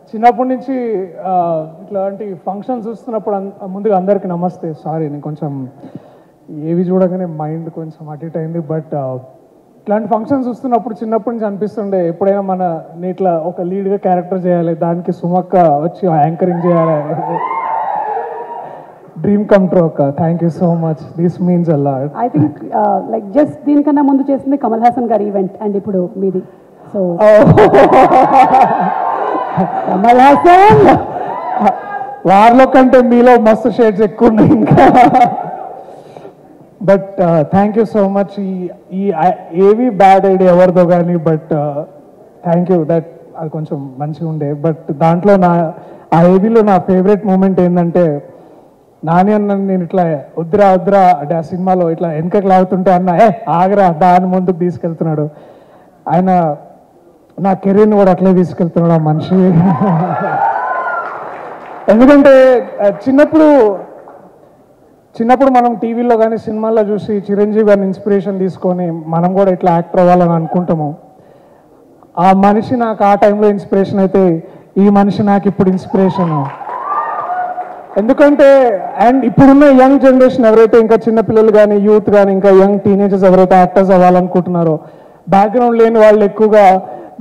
చిన్నప్పటి నుంచి ఇట్లాంటి ఫంక్షన్స్ చూస్తున్నప్పుడు ముందుగా అందరికీ నమస్తే. సారీ, నేను కొంచెం ఏవి చూడగానే మైండ్ కొంచెం అటు ఇటు అయింది. బట్ ఇట్లాంటి ఫంక్షన్స్ చూస్తున్నప్పుడు చిన్నప్పటి నుంచి అనిపిస్తుండే ఎప్పుడైనా నేను ఇట్లా ఒక లీడ్గా క్యారెక్టర్ చేయాలి, దానికి సుమక్క వచ్చి యాంకరింగ్ చేయాలి. డ్రీమ్ కమ్ ట్రూ అక్క. Thank you so much. This means a lot. I think like just దీనికన్నా ముందు చేసింది కమల్ హాసన్ గారి ఈవెంట్ అండ్ ఇప్పుడు మీది. సో కమల్ హాసన్ వారిలో కంటే మీలో మస్తు షేడ్స్ ఎక్కువ ఉన్నాయి ఇంకా. But thank you so much. ఈ ఏవి బ్యాడ్ ఐడియా ఎవరిదో కానీ, బట్ థ్యాంక్ యూ దట్ అది కొంచెం మంచిగా ఉండే. బట్ దాంట్లో ఆ ఏవీలో నా ఫేవరెట్ మూమెంట్ ఏంటంటే, నాని అన్న నేను ఇట్లా వద్దురా వద్దురా అంటే ఆ సినిమాలో ఇట్లా వెనకకి లాగుతుంటే అన్న ఆగరా దాని ముందుకు తీసుకెళ్తున్నాడు. ఆయన నా కెరీర్ని కూడా అట్లే తీసుకెళ్తున్నాడు ఆ మనిషి. ఎందుకంటే చిన్నప్పుడు మనం టీవీలో కానీ సినిమాల్లో చూసి చిరంజీవి గారిని ఇన్స్పిరేషన్ తీసుకొని మనం కూడా ఇట్లా యాక్టర్ అవ్వాలని అనుకుంటాము. ఆ మనిషి నాకు ఆ టైంలో ఇన్స్పిరేషన్ అయితే, ఈ మనిషి నాకు ఇప్పుడు ఇన్స్పిరేషన్. ఎందుకంటే అండ్ ఇప్పుడున్న యంగ్ జనరేషన్ ఎవరైతే ఇంకా చిన్నపిల్లలు కానీ యూత్ కానీ ఇంకా యంగ్ టీనేజర్స్ ఎవరైతే యాక్టర్స్ అవ్వాలనుకుంటున్నారో, బ్యాక్గ్రౌండ్ లేని వాళ్ళు ఎక్కువగా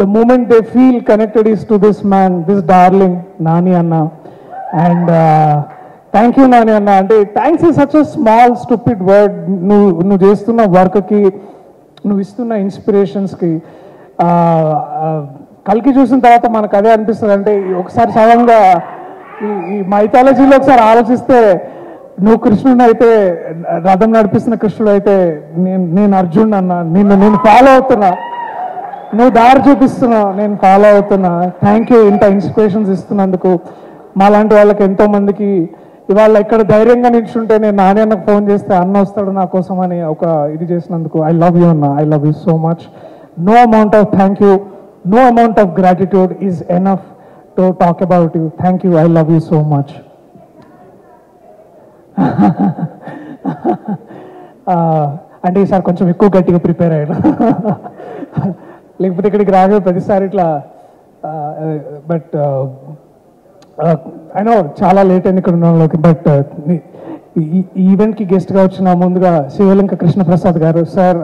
the moment they feel connected is to this man, this darling Nani అన్న. అండ్ థ్యాంక్ యూ నాని అన్న. అంటే thanks is such a small stupid word. నువ్వు చేస్తున్న వర్క్కి, నువ్వు ఇస్తున్న ఇన్స్పిరేషన్స్కి. కల్కి చూసిన తర్వాత మనకు అదే అనిపిస్తుంది. అంటే ఒకసారి సడన్గా ఈ మైథాలజీలో ఒకసారి ఆలోచిస్తే, నువ్వు కృష్ణుడు అయితే, రథం నడిపిస్తున్న కృష్ణుడు అయితే, నేను అర్జునుడు అన్న. నేను ఫాలో అవుతున్నా, నువ్వు దారి చూపిస్తున్నావు, నేను ఫాలో అవుతున్నా. థ్యాంక్ యూ ఇంత ఇన్స్పిరేషన్స్ ఇస్తున్నందుకు. మాలాంటి వాళ్ళకి ఎంతో మందికి ఇవాళ ఇక్కడ ధైర్యంగా నిల్చుంటే, నేను నాని అన్నకు ఫోన్ చేస్తే అన్న వస్తాడు నా కోసం అని ఒక ఇది చేసినందుకు ఐ లవ్ యూ అన్న. I love you so much. No amount of thank you, no amount of gratitude is enough to talk about you. Thank you. I love you so much. అంటే ఈసారి కొంచెం ఎక్కువ గట్టిగా ప్రిపేర్ అయ్యాడు. లేకపోతే ఇక్కడికి రాగా ప్రతిసారి ఇట్లా. బట్ ఐ నో చాలా లేట్ అయింది ఇక్కడ ఉన్నలోకి. బట్ ఈ ఈవెంట్కి గెస్ట్గా వచ్చిన ముందుగా శివలింక కృష్ణప్రసాద్ గారు సార్,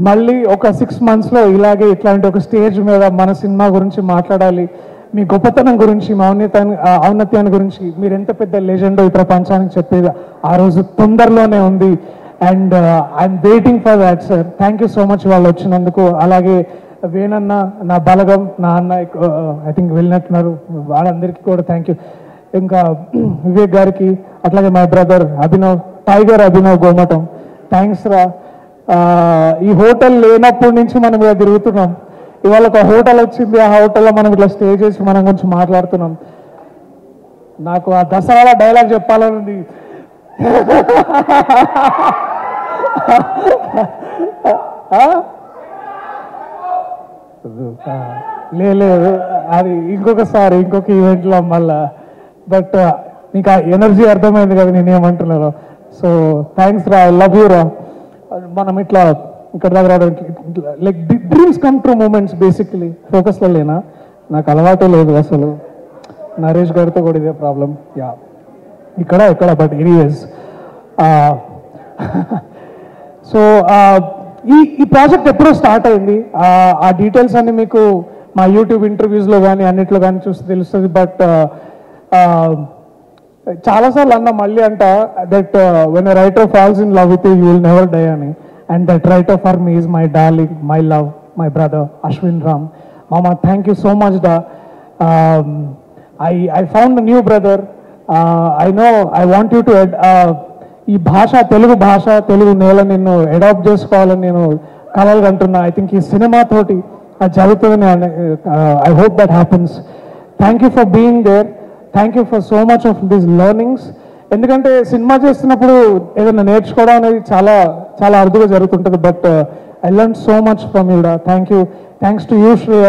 మళ్ళీ ఒక 6 monthsలో ఇలాగే ఇట్లాంటి ఒక స్టేజ్ మీద మన సినిమా గురించి మాట్లాడాలి, మీ గొప్పతనం గురించి, మా ఔన్నత్యాన్ని గురించి, మీరు ఎంత పెద్ద లెజెండో ఈ ప్రపంచానికి చెప్పేది ఆ రోజు తొందరలోనే ఉంది. And I'm waiting for that sir. Thank you so much వాళ్ళు వచ్చినందుకు. అలాగే వేణన్న, నా బలగం, నా అన్న ఐ థింక్ వెళ్ళినట్టున్నారు, వాళ్ళందరికీ కూడా థ్యాంక్ యూ. ఇంకా వివేక్ గారికి, అట్లాగే my brother Abhinav, tiger Abhinav Gomatam, thanks రా. ఈ హోటల్ లేనప్పటి నుంచి మనం ఇలా తిరుగుతున్నాం. ఇవాళ ఒక హోటల్ వచ్చింది, ఆ హోటల్లో మనం ఇట్లా స్టే చేసి మనం కొంచెం మాట్లాడుతున్నాం. నాకు ఆ దసరా డైలాగ్ చెప్పాలని ఉంది. లేదు, అది ఇంకొకసారి ఇంకొక ఈవెంట్లో మళ్ళా. బట్ నీకు ఆ ఎనర్జీ అర్థమైంది కదా నేనేమంటున్నాను. సో థ్యాంక్స్ రా, ఐ లవ్ యూ రా. మనం ఇట్లా ఇక్కడ దగ్గర like dreams come true moments basically. ఫోకస్లో లేనా, నాకు అలవాటే లేదు అసలు. నరేష్ గారితో కూడా ఇదే ప్రాబ్లం. యా ఇక్కడ బట్ ఎనీవేస్. సో ఈ ప్రాజెక్ట్ ఎప్పుడో స్టార్ట్ అయింది. ఆ డీటెయిల్స్ అన్ని మీకు మా యూట్యూబ్ ఇంటర్వ్యూస్లో కానీ అన్నిట్లో కానీ చూస్తే తెలుస్తుంది. బట్ చాలాసార్లు అన్న మళ్ళీ అంట that when a writer falls in love with you will never die అని. And that writer for me is my darling, my love, my brother Ashwin Ram. Mama, thank you so much da. I found a new brother. I know I want you to ఈ భాష, తెలుగు భాష, తెలుగు నేల నిన్ను adapt చేసుకోవాలని నేను కలలు కంటున్నా. I think ఈ సినిమా తోటి అది జరుగుతుందని I hope that happens. Thank you for being there. Thank you for so much of these learnings. ఎందుకంటే సినిమా చేస్తున్నప్పుడు ఏదైనా నేర్చుకోవడం అనేది చాలా చాలా అరుదుగా జరుగుతుంటుంది. But I learn so much from you డా. Thank you. Thanks to you Shreya,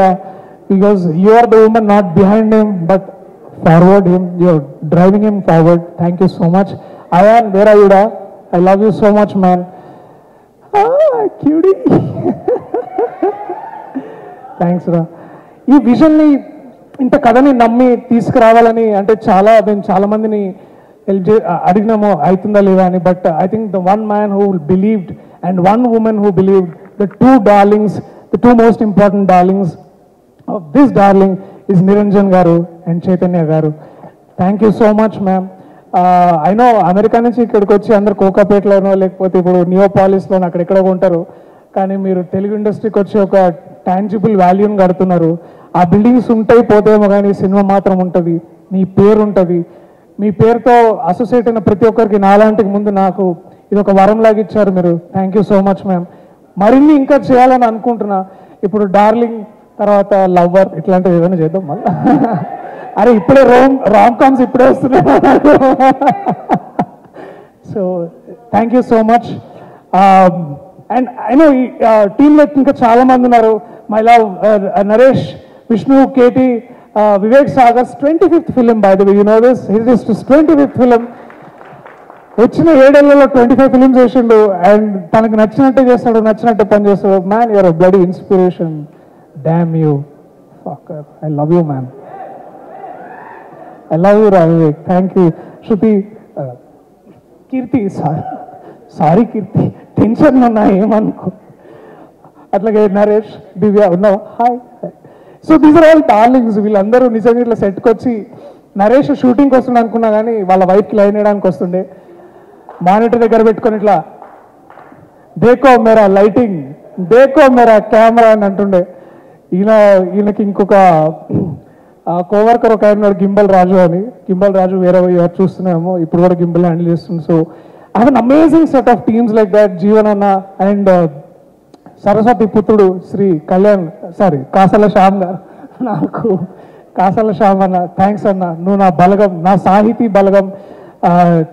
because you are the woman not behind him but forward him. You are driving him forward. Thank you so much. Ayan, where are you డా? I love you so much man. QD. Thanks రా. ఈ విజన్ని ఇంత కథని నమ్మి తీసుకురావాలని అంటే మేము చాలా మందిని హెల్ప్ అడిగినాము అవుతుందా లేదా అని. But I think the one man who believed and one women who believed, the two darlings, the two most important darlings of this darling is Niranjan గారు అండ్ చైతన్య గారు. Thank you so much ma'am. I know America నుంచి ఇక్కడికి వచ్చి అందరు కోకాపేటలోనో లేకపోతే ఇప్పుడు నియోపాలిస్లోనో అక్కడెక్కడో ఉంటారు, కానీ మీరు తెలుగు ఇండస్ట్రీకి వచ్చి ఒక టాంజిబుల్ వాల్యూని కడుతున్నారు. ఆ బిల్డింగ్స్ ఉంటాయి పోతేమో కానీ సినిమా మాత్రం ఉంటుంది, మీ పేరు ఉంటుంది. మీ పేరుతో అసోసియేట్ అయిన ప్రతి ఒక్కరికి నాలాంటికి ముందు నాకు ఇది ఒక వరంలాగా ఇచ్చారు మీరు. Thank you so much ma'am. మరిన్ని ఇంకా చేయాలని అనుకుంటున్నా. ఇప్పుడు డార్లింగ్ తర్వాత లవ్వర్ ఇట్లాంటివి ఏదైనా చేద్దాం మళ్ళీ. అరే ఇప్పుడే రామ్ కామ్స్ ఇప్పుడే వస్తున్నాయి. So thank you so much. And I know ఈ టీంలో ఇంకా చాలా మంది ఉన్నారు. My love Naresh, Vishnu, KT, Vivek Sagar's 25th film by the way, you know this, his is 25th film. వచ్చిన 7 ఏళ్లలో 25 ఫిలిమ్స్ చేసిండు అండ్ తనకు నచ్చినట్టే చేస్తాడు, నచ్చినట్టే పని చేస్తాడు. Man you're a bloody inspiration. Damn you fucker. I love you man. I love you రా Vivek. Thank you. Shruti, Keerthi, sorry Keerthi, tension ఉన్నా ఏమనుకో. అట్లాగే నరేష్, దివ్య ఉన్నావా? Hi. So these are all darlings. వీళ్ళందరూ నిజంగా ఇట్లా సెట్కి వచ్చి, నరేష్ షూటింగ్కి వస్తుండే అనుకున్నా కానీ వాళ్ళ వైఫ్కి లైన్ వేయడానికి వస్తుండే. మానిటర్ దగ్గర పెట్టుకొని ఇట్లా దేకో మేరా లైటింగ్, దేకో మేరా కెమెరా అని అంటుండే. ఈయనకి ఇంకొక కోవర్కర్ ఒక ఆయన గింబల్ రాజు అని. గింబల్ రాజు వేరే చూస్తున్నాము, ఇప్పుడు కూడా గింబల్ హ్యాండిల్ చేస్తుంది. So I have an amazing set of teams like that. Jeevan అన్న అండ్ సరస్వతి పుత్రుడు శ్రీ కళ్యాణ్, కాసల శ్యామ్ గారు. నాకు కాసల శ్యామ్ అన్న, థ్యాంక్స్ అన్న, నువ్వు నా బలగం, నా సాహితీ బలగం.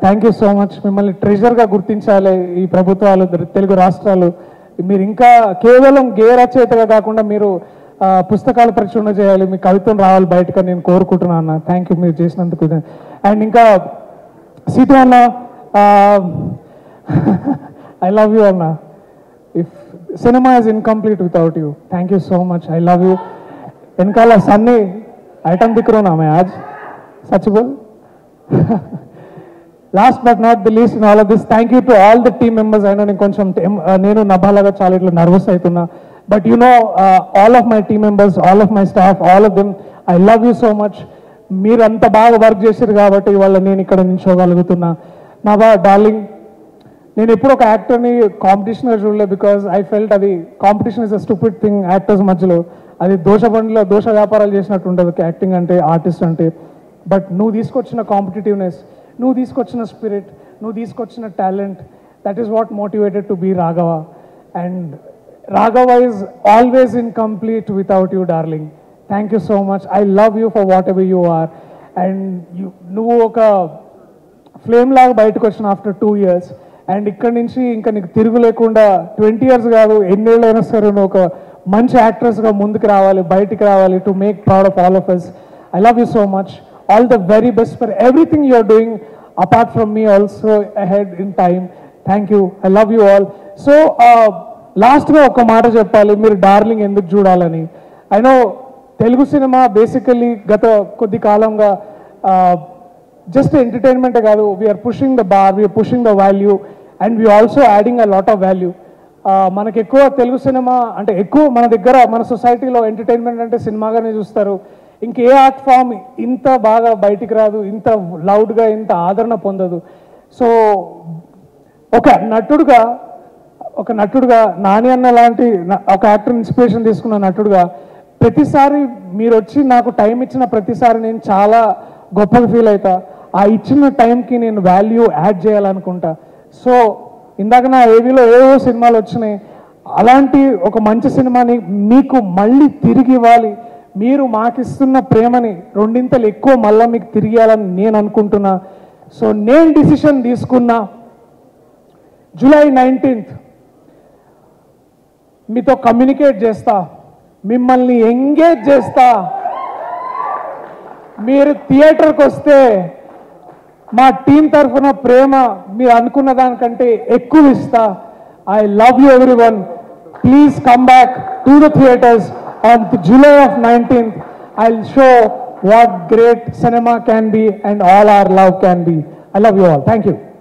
Thank you so much. మిమ్మల్ని ట్రెజర్గా గుర్తించాలి ఈ ప్రభుత్వాలు, తెలుగు రాష్ట్రాలు. మీరు ఇంకా కేవలం గేయ రచయితగా కాకుండా మీరు పుస్తకాలు ప్రచురణ చేయాలి, మీ కవిత్వం రావాలి బయటకు నేను కోరుకుంటున్నాను అన్న. థ్యాంక్ యూ మీరు చేసినందుకు. అండ్ ఇంకా సీటు అన్న, ఐ లవ్ యూ అన్న. If cinema is incomplete without you. Thank you so much. I love you. వెనకాల సన్నీ ఐటమ్ దిక్కు నా మే ఆజ్ సచ్ బోల్. Last but not the least in all of this, thank you to all the team members. అయినా నేను నభాలాగా చాలా ఇట్లా నర్వస్ అవుతున్నా. But you know all of my team members, all of my staff, all of them, I love you so much. మీరు అంత బాగా work చేశారు కాబట్టి ఇవాళ నేను ఇక్కడ నిల్చోగలుగుతున్నా. నా డార్లింగ్, నేను ఎప్పుడు ఒక యాక్టర్ని కాంపిటీషన్గా చూడలేదు. బికాజ్ ఐ ఫెల్ట్ అది competition is a stupid thing actors మధ్యలో. అది దోష వ్యాపారాలు చేసినట్టు ఉంటుంది యాక్టింగ్ అంటే, ఆర్టిస్ట్ అంటే. బట్ నువ్వు తీసుకొచ్చిన కాంపిటేటివ్నెస్, నువ్వు తీసుకొచ్చిన స్పిరిట్, నువ్వు తీసుకొచ్చిన talent, that is what motivated to be Raghava. And Raghava is always incomplete without you darling. Thank you so much. I love you for whatever you are. And నువ్వు ఒక flame లాగా బయటకు వచ్చిన ఆఫ్టర్ 2 years. అండ్ ఇక్కడి నుంచి ఇంకా నీకు తిరుగు లేకుండా 20 years కాదు, ఎన్నేళ్ళైనా సరే నువ్వు ఒక మంచి యాక్ట్రెస్గా ముందుకు రావాలి, బయటికి రావాలి, to make proud of all of us. I love you so much. All the very best for everything you are doing apart from me also ahead in time. Thank you. I love you all. So లాస్ట్గా ఒక మాట చెప్పాలి, మీరు darling ఎందుకు చూడాలని. I know Telugu cinema basically గత కొద్ది కాలంగా జస్ట్ ఎంటర్టైన్మెంటే కాదు, we are pushing the bar, we are pushing the value and we also adding a lot of value. మనకి ఎక్కువ తెలుగు సినిమా అంటే ఎక్కువ మన దగ్గర మన సొసైటీలో ఎంటర్టైన్మెంట్ అంటే సినిమాగానే చూస్తారు. ఇంకే ఆర్ట్ ఫామ్ ఇంత బాగా బయటికి రాదు, ఇంత లౌడ్గా, ఇంత ఆదరణ పొందదు. సో ఒక నటుడుగా నాని అన్న లాంటి ఒక యాక్టర్ ఇన్స్పిరేషన్ తీసుకున్న నటుడుగా ప్రతిసారి మీరు వచ్చి నాకు టైం ఇచ్చిన ప్రతిసారి నేను చాలా గొప్పగా ఫీల్ అవుతా. ఆ ఇచ్చిన టైంకి నేను వాల్యూ యాడ్ చేయాలనుకుంటా. సో ఇందాక నా ఏవీలో ఏవో సినిమాలు వచ్చినాయి, అలాంటి ఒక మంచి సినిమాని మీకు మళ్ళీ తిరిగి ఇవ్వాలి. మీరు మాకిస్తున్న ప్రేమని 2 ఎక్కువ మళ్ళీ మీకు తిరిగి ఇవ్వాలని నేను అనుకుంటున్నా. సో నేను డిసిషన్ తీసుకున్నా, July 19th మీతో కమ్యూనికేట్ చేస్తా, మిమ్మల్ని ఎంగేజ్ చేస్తా. మీరు థియేటర్కి వస్తే మా టీం తరఫున ప్రేమ మీరు అనుకున్న దానికంటే ఎక్కువ ఇస్తా. I love you everyone. Please come back to the theatres. on the July of 19th, I'll show what great cinema can be and all our love can be. I love you all. Thank you.